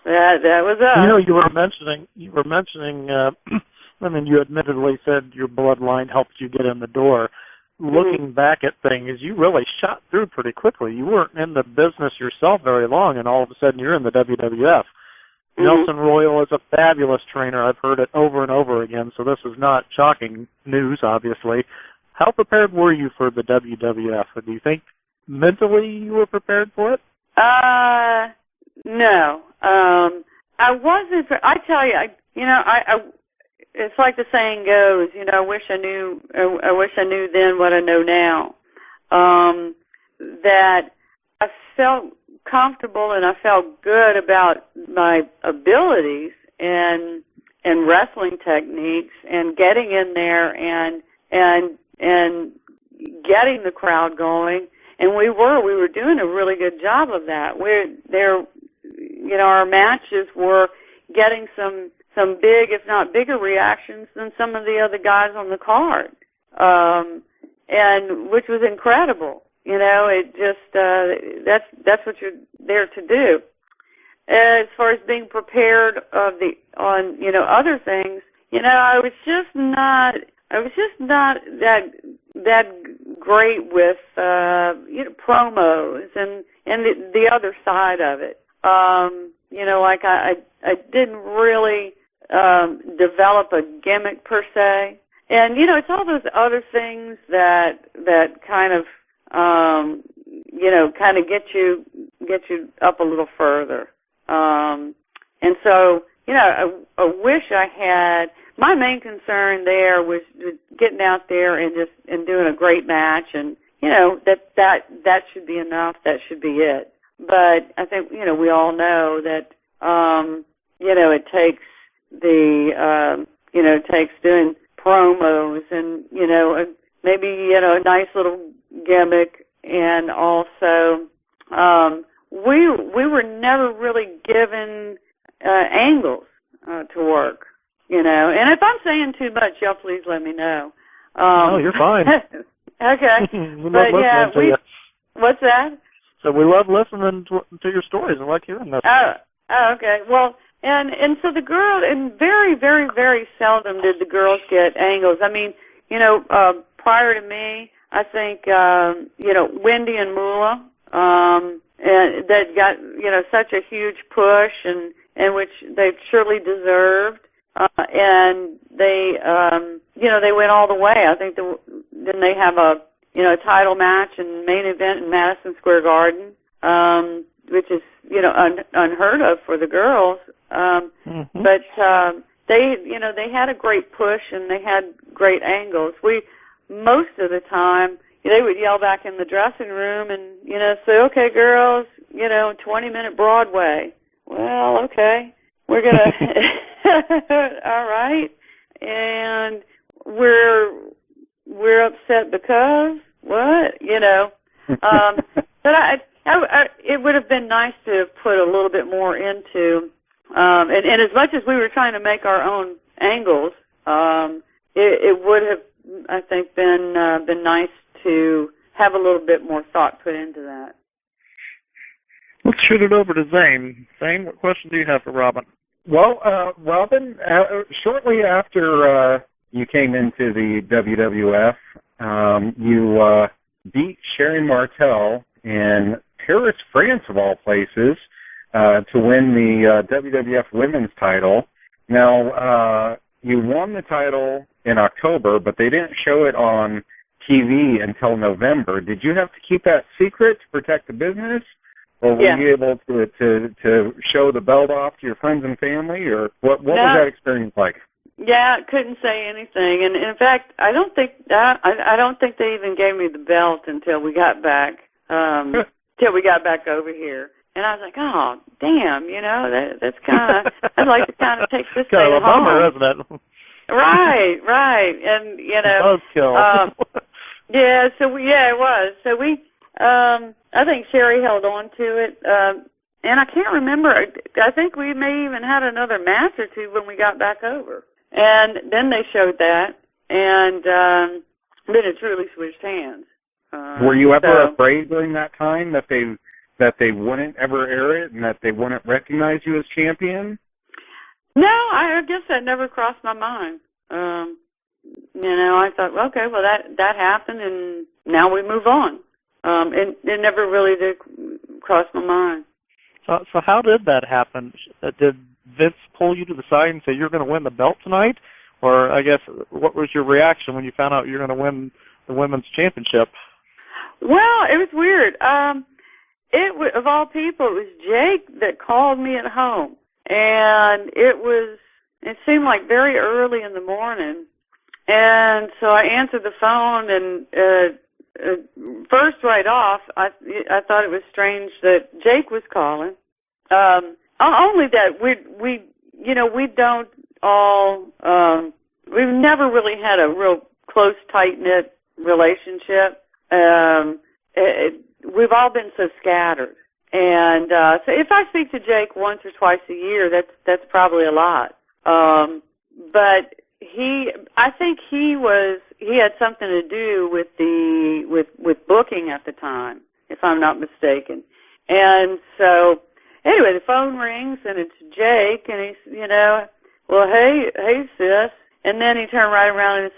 So that was us. You know, you were mentioning. I mean, you admittedly said your bloodline helped you get in the door. Looking back at things, you really shot through pretty quickly. You weren't in the business yourself very long, and all of a sudden you're in the WWF. Nelson Royal is a fabulous trainer. I've heard it over and over again, so this is not shocking news, obviously. How prepared were you for the WWF? Do you think mentally you were prepared for it? No. I wasn't. I tell you, it's like the saying goes, I wish I knew then what I know now. That I felt comfortable and I felt good about my abilities and wrestling techniques and getting in there and getting the crowd going. And we were doing a really good job of that. Our matches were getting some big, if not bigger, reactions than some of the other guys on the card, and which was incredible. It just that's what you're there to do. As far as being prepared on other things, I was just not that great with promos and the other side of it. Like I didn't really develop a gimmick per se, and it's all those other things that kind of get you up a little further. And so I wish I had. My main concern there was getting out there and doing a great match, and that should be enough. That should be it. But I think we all know that it takes takes doing promos and maybe a nice little gimmick, and also we were never really given angles to work. And if I'm saying too much, y'all please let me know. No, you're fine. Okay. But yeah, what's that? So we love listening to your stories and like hearing them. Oh, okay. Well, and so the girls, and very, very, very seldom did the girls get angles. I mean, prior to me, I think, Wendy and Moolah, and that got, such a huge push and which they surely deserved. And they, they went all the way. I think didn't they have a title match and main event in Madison Square Garden, which is, unheard of for the girls. But they had a great push and they had great angles. Most of the time, they would yell back in the dressing room and, say, okay, girls, 20-minute Broadway. Well, okay, we're going to, all right. And we're upset because what, but it would have been nice to have put a little bit more into, and as much as we were trying to make our own angles, it would have, I think, been nice to have a little bit more thought put into that. Let's shoot it over to Zane. Zane, what question do you have for Robin? Well, Robin, shortly after you came into the WWF, you beat Sherry Martel in Paris, France, of all places, to win the WWF Women's title. Now, you won the title in October, but they didn't show it on TV until November. Did you have to keep that secret to protect the business? Or were you able to show the belt off to your friends and family, or what was that experience like? Yeah, couldn't say anything, and in fact, I don't think they even gave me the belt until we got back, over here. And I was like, oh, damn, that's kind of, I'd like to kind of take this thing home. Kind of a bummer, isn't it? Right, and Buzzkill. Yeah, so it was. So we. I think Sherry held on to it, and I can't remember. I think we may even had another match or two when we got back over, and then they showed that, and then it truly switched hands. Were you ever afraid during that time that they that they wouldn't ever air it and that they wouldn't recognize you as champion? No, I guess that never crossed my mind. I thought, okay, well, that happened, and now we move on. It never really did cross my mind. So how did that happen? Did Vince pull you to the side and say, you're going to win the belt tonight? Or I guess, what was your reaction when you found out you were going to win the women's championship? Well, it was weird. Of all people, it was Jake that called me at home. And it seemed like very early in the morning. And so I answered the phone, and first right off, I thought it was strange that Jake was calling. Only that we don't all, we've never really had a real close, tight-knit relationship. We've all been so scattered. And so if I speak to Jake once or twice a year, that's probably a lot. But I think he had something to do with booking at the time, if I'm not mistaken. And so anyway, the phone rings and it's Jake, and he's, well, hey sis. And then he turned right around and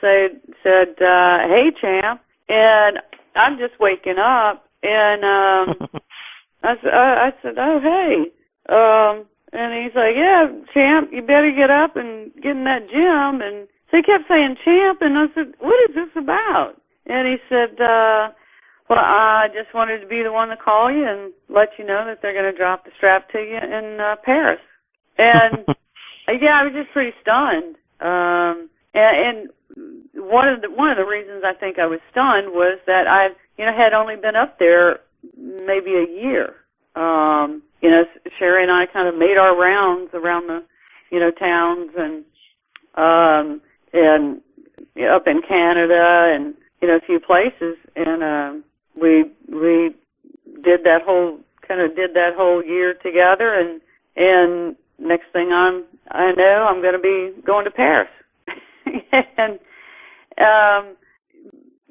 said, hey champ. And I'm just waking up, and I said, oh hey. And he's like, yeah, champ, you better get up and get in that gym. And so he kept saying champ, and I said, what is this about? And he said, well, I just wanted to be the one to call you and let you know that they're going to drop the strap to you in Paris. And yeah, I was just pretty stunned. And one of the reasons I think I was stunned was that I had only been up there maybe a year. Sherry and I kind of made our rounds around the towns and up in Canada and a few places, and we did that whole year together, and next thing I know, I'm going to be going to Paris. And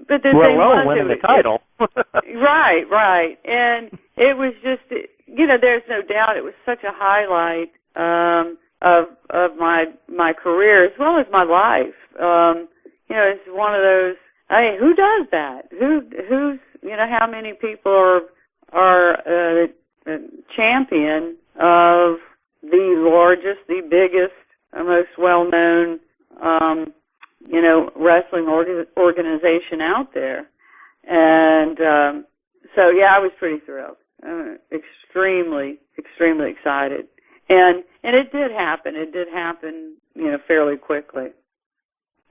but the thing was, winning the title. right, and it was just there's no doubt it was such a highlight of my career as well as my life. It's one of those. I mean, who does that? Who's how many people are champion of the largest, the biggest, most well-known wrestling organization out there. And so yeah, I was pretty thrilled. Extremely excited. And it did happen. It did happen, fairly quickly.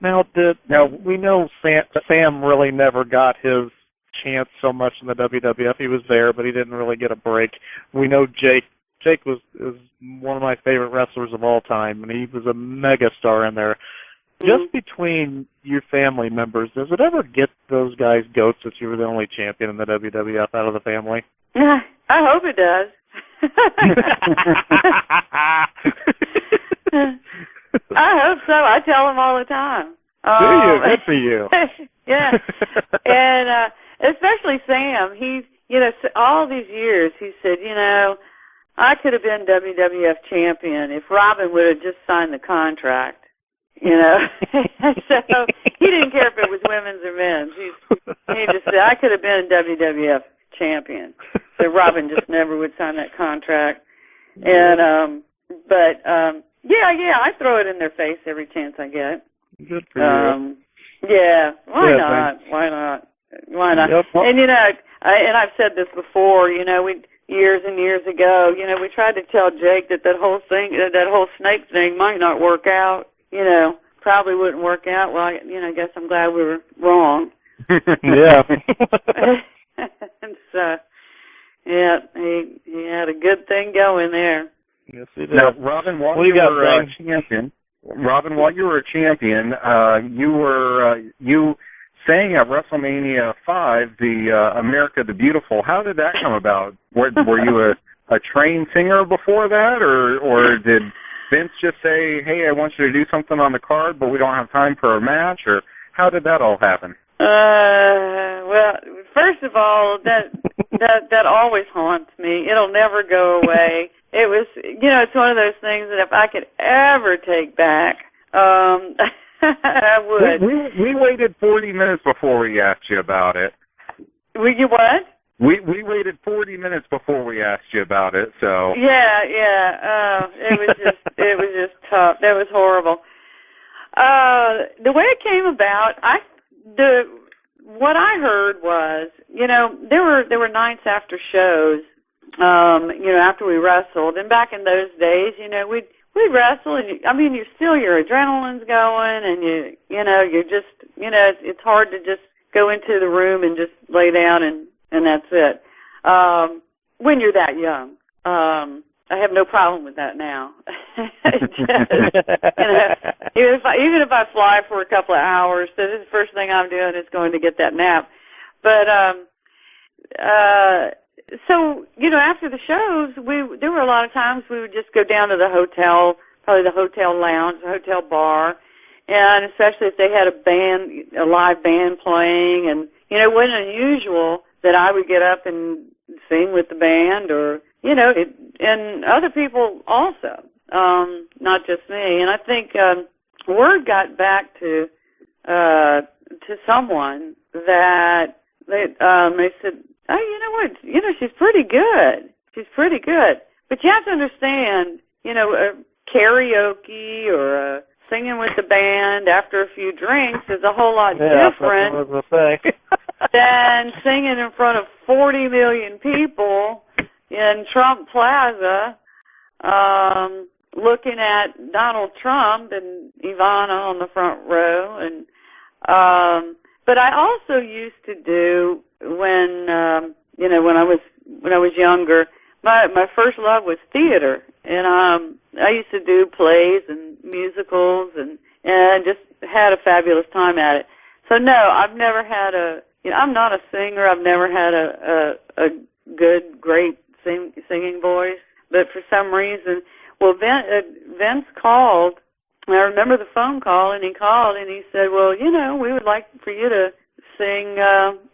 Now we know Sam really never got his chance so much in the WWF. He was there, but he didn't really get a break. We know Jake is one of my favorite wrestlers of all time, and he was a mega star in there. Mm-hmm. Just between your family members, does it ever get those guys goats that you were the only champion in the WWF out of the family? I hope it does. I hope so. I tell them all the time. Do you? Good for you. Yeah. And especially Sam. He's, all these years he said, I could have been WWF champion if Robin would have just signed the contract. So he didn't care if it was women's or men's. He just said, I could have been WWF champion. So Robin just never would sign that contract. And, yeah, I throw it in their face every chance I get. Good for you. Yeah, why not? Yep. And I've said this before, years and years ago, we tried to tell Jake that whole snake thing might not work out, probably wouldn't work out. Well, I guess I'm glad we were wrong. Yeah. And so, yeah, he had a good thing going there. Yes, he did. Now, Robin, while you were a champion, you sang at WrestleMania 5, the America the Beautiful. How did that come about? Were you a trained singer before that, or did Vince just say, hey, I want you to do something on the card, but we don't have time for a match, or how did that all happen? Well, first of all, that always haunts me. It'll never go away. It was, it's one of those things that if I could ever take back, I would. We waited 40 minutes before we asked you about it. You what? We waited 40 minutes before we asked you about it. So yeah. It was just tough. That was horrible. The way it came about, what I heard was, there were nights after shows, after we wrestled, and back in those days, we'd wrestle, and your adrenaline's going, and you're just, it's hard to just go into the room and just lay down and that's it. When you're that young, I have no problem with that now. Even if I fly for a couple of hours, so this is the first thing I'm doing is going to get that nap. But so after the shows, there were a lot of times we would just go down to the hotel, probably the hotel lounge, the hotel bar, and especially if they had a live band playing, and it wasn't unusual that I would get up and sing with the band, or and other people also, not just me. And I think word got back to someone that they said, "Oh, you know what? She's pretty good. She's pretty good." But you have to understand, karaoke or singing with the band after a few drinks is a whole lot different than singing in front of 40 million people in Trump Plaza, looking at Donald Trump and Ivana on the front row. And but I also used to do when when I was younger. My first love was theater, and I used to do plays and musicals, and just had a fabulous time at it. So no, I've never had I'm not a singer. I've never had a good, great singing voice. But for some reason, Vince called. And I remember the phone call, and he called and he said, "Well, we would like for you to sing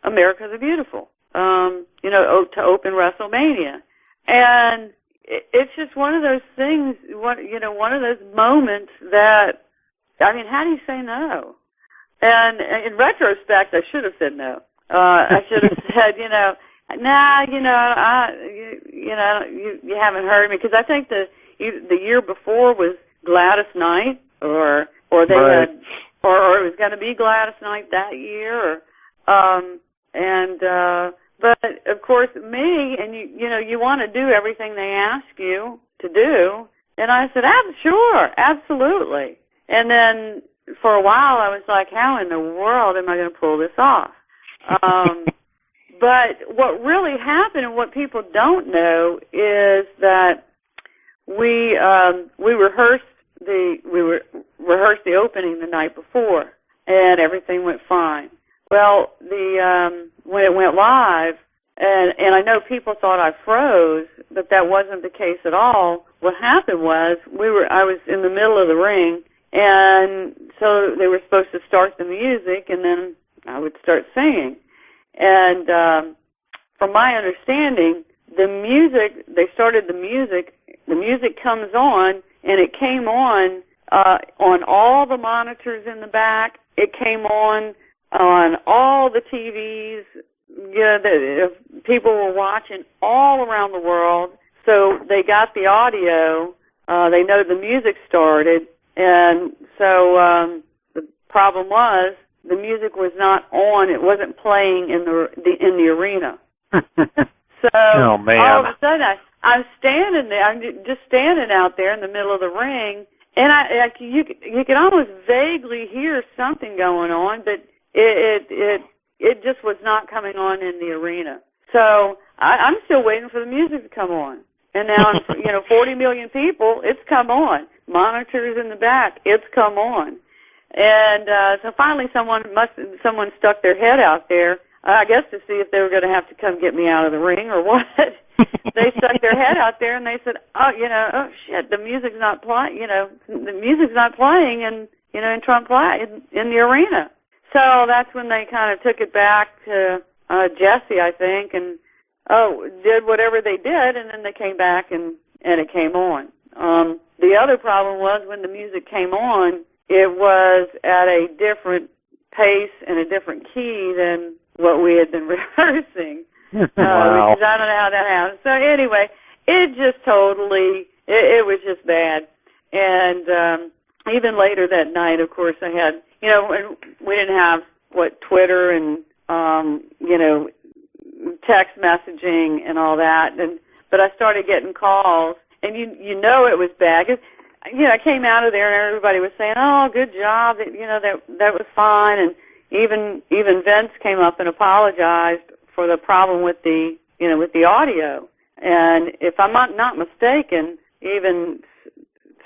America the Beautiful, to open WrestleMania." And it's just one of those things, one of those moments that, how do you say no? And in retrospect, I should have said no. I should have said, nah, you haven't heard me, because I think the year before was Gladys Knight, or they right. had, or it was going to be Gladys Knight that year, but of course me, and you want to do everything they ask you to do, and I said, sure, absolutely. And then for a while I was like, how in the world am I going to pull this off? But what really happened, and what people don't know, is that we rehearsed the opening the night before, and everything went fine. Well, when it went live, and I know people thought I froze, but that wasn't the case at all. What happened was I was in the middle of the ring, and so they were supposed to start the music, and then I would start singing. And from my understanding, they started the music. The music comes on, and it came on all the monitors in the back. It came on all the TVs. People were watching all around the world. So they got the audio. They know the music started, and so the problem was the music was not on. It wasn't playing in the arena. So oh, man. all of a sudden I'm standing there. I'm just standing out there in the middle of the ring, and you could almost vaguely hear something going on, but it just was not coming on in the arena. So I'm still waiting for the music to come on. And now, 40 million people, it's come on. Monitors in the back, it's come on. And so finally someone stuck their head out there, I guess to see if they were going to have to come get me out of the ring or what. They stuck their head out there and they said, oh shit, the music's not playing, the music's not playing in Trump Plaza, in the arena. So that's when they kind of took it back to, Jesse, I think, and did whatever they did, and then they came back and it came on. The other problem was when the music came on, it was at a different pace and a different key than what we had been rehearsing. Wow. Because I don't know how that happened. So anyway, it just totally, it was just bad. And even later that night, of course, I had, we didn't have, Twitter and, text messaging and all that. But I started getting calls, and you know it was bad. 'Cause, I came out of there and everybody was saying, "Oh, good job," that was fine. And even Vince came up and apologized for the problem with the audio. And if I'm not mistaken, even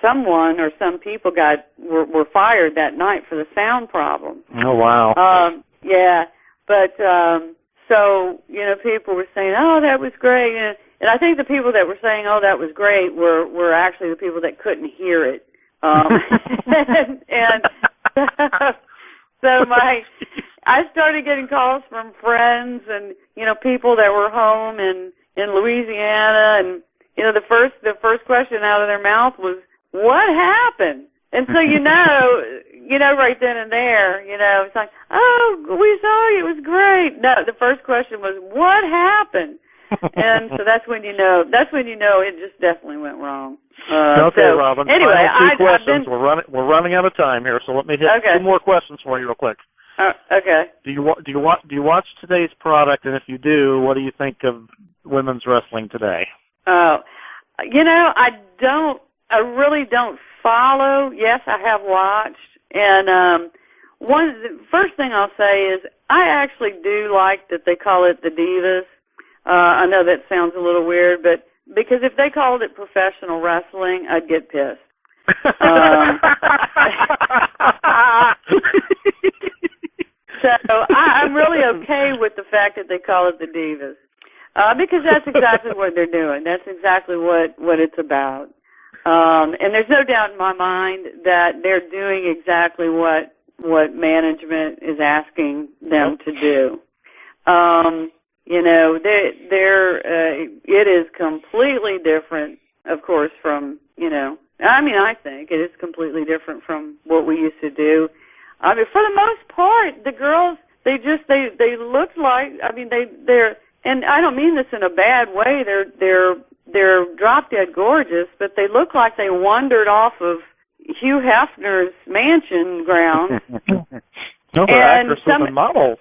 someone or some people were fired that night for the sound problem. Oh, wow. Yeah, but so people were saying, "Oh, that was great," and I think the people that were saying, "Oh, that was great," were actually the people that couldn't hear it. And so I started getting calls from friends and people that were home in Louisiana, and the first question out of their mouth was, "What happened?" And so right then and there, it's like, "Oh, we saw you, it was great." No, the first question was, "What happened?" And so that's when you know it just definitely went wrong. Okay, so, Robin. Anyway, final two questions. We're running out of time here, so let me hit two more questions for you real quick. Okay. Do you watch today's product, and if you do, what do you think of women's wrestling today? Oh, I don't. I really don't follow. Yes, I have watched, and the first thing I'll say is I actually do like that they call it the Divas. I know that sounds a little weird, but because if they called it professional wrestling, I'd get pissed. So I'm really okay with the fact that they call it the Divas, because that's exactly what they're doing. That's exactly what it's about. And there's no doubt in my mind that they're doing exactly what management is asking them to do. It is completely different, of course, from, I think it is completely different from what we used to do. I mean, for the most part, the girls, they look like, they're, and I don't mean this in a bad way, they're drop dead gorgeous, but they look like they wandered off of Hugh Hefner's mansion grounds. No, they're actresses and models.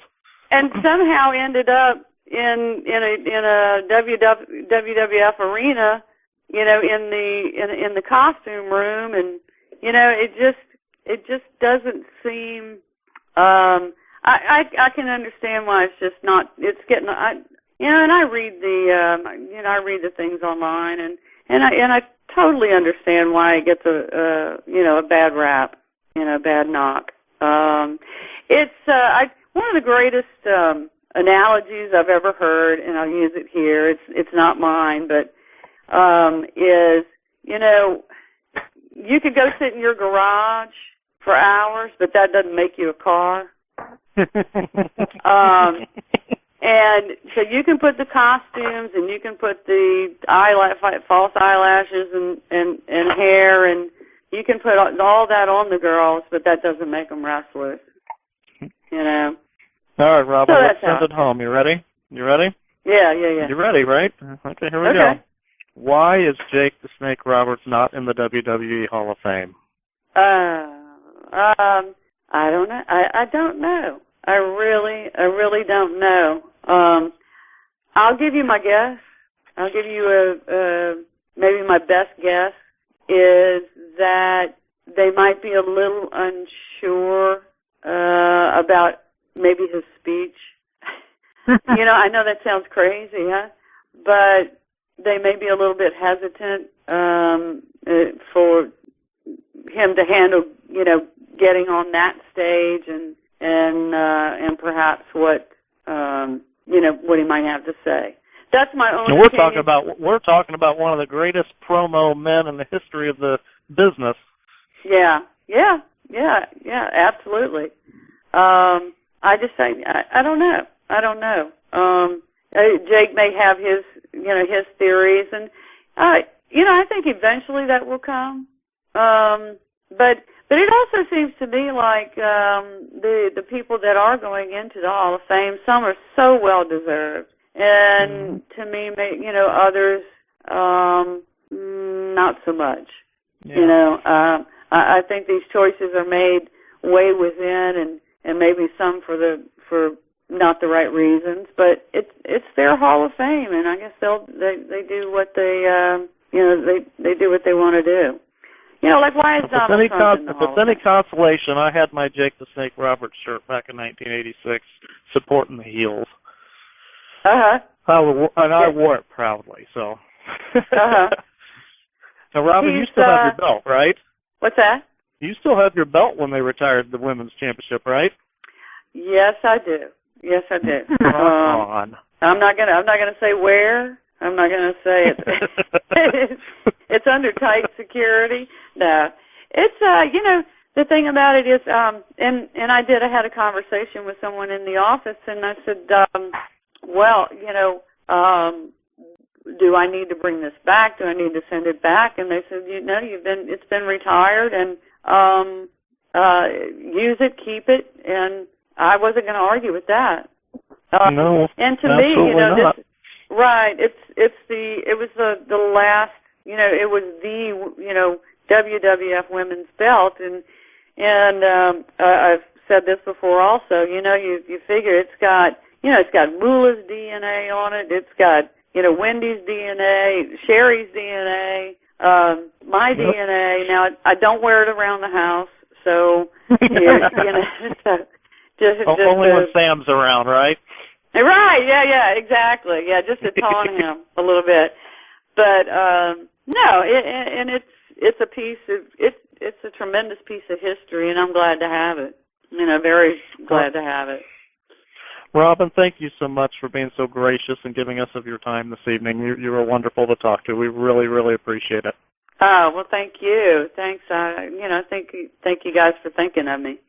And somehow ended up in a WWF arena, in the costume room, and it just doesn't seem. I can understand why it's just not. It's getting. And I read the things online, and I totally understand why it gets a bad rap, a bad knock. It's one of the greatest analogies I've ever heard, and I'll use it here. It's not mine, but is you could go sit in your garage for hours, but that doesn't make you a car. And so you can put the costumes, and you can put the false eyelashes and hair, and you can put all that on the girls, but that doesn't make them wrestlers. All right, Robin, so let's send it home. You ready? Yeah. You ready, right? Okay, here we go. Why is Jake the Snake Roberts not in the WWE Hall of Fame? I don't know. I don't know. I really don't know. I'll give you my guess. I'll give you maybe my best guess is that they might be a little unsure about maybe his speech. I know that sounds crazy, huh? But they may be a little bit hesitant for him to handle, getting on that stage and perhaps what he might have to say. That's my own opinion. We're talking about one of the greatest promo men in the history of the business. Yeah, absolutely. I just say I don't know. Jake may have his theories, and I think eventually that will come. But it also seems to me like the people that are going into the Hall of Fame, some are so well deserved, and to me, others not so much. Yeah. I think these choices are made way within, and maybe some for not the right reasons, but it's their Hall of Fame, and I guess they do what they do what they want to do. Like why is Donald Trump in the Hall of Fame? If it's any consolation, I had my Jake the Snake Roberts shirt back in 1986, supporting the heels. And I wore it proudly. So. Now, Robin, you still have your belt, right? What's that? You still have your belt when they retired the women's championship, right? Yes, I do. Yes, I do. On. I'm not gonna say where. I'm not gonna say it. It's under tight security. No, it's the thing about it is, and I had a conversation with someone in the office, and I said, do I need to bring this back? Do I need to send it back? And they said, it's been retired, and use it, keep it, and I wasn't going to argue with that. No, and to me, not. Right, it was the last, it was the WWF women's belt, and I've said this before also. You figure it's got Moolah's DNA on it. It's got Wendy's DNA, Sherry's DNA, my DNA. Now I don't wear it around the house, so only when Sam's around, right? Right, yeah, exactly. Yeah, just to taunt him a little bit. But no, and it's a piece of it's a tremendous piece of history, and I'm glad to have it. Very glad to have it. Robin, thank you so much for being so gracious and giving us of your time this evening. You were wonderful to talk to. We really, really appreciate it. Oh, well, thank you. Thanks. Thank you guys for thinking of me.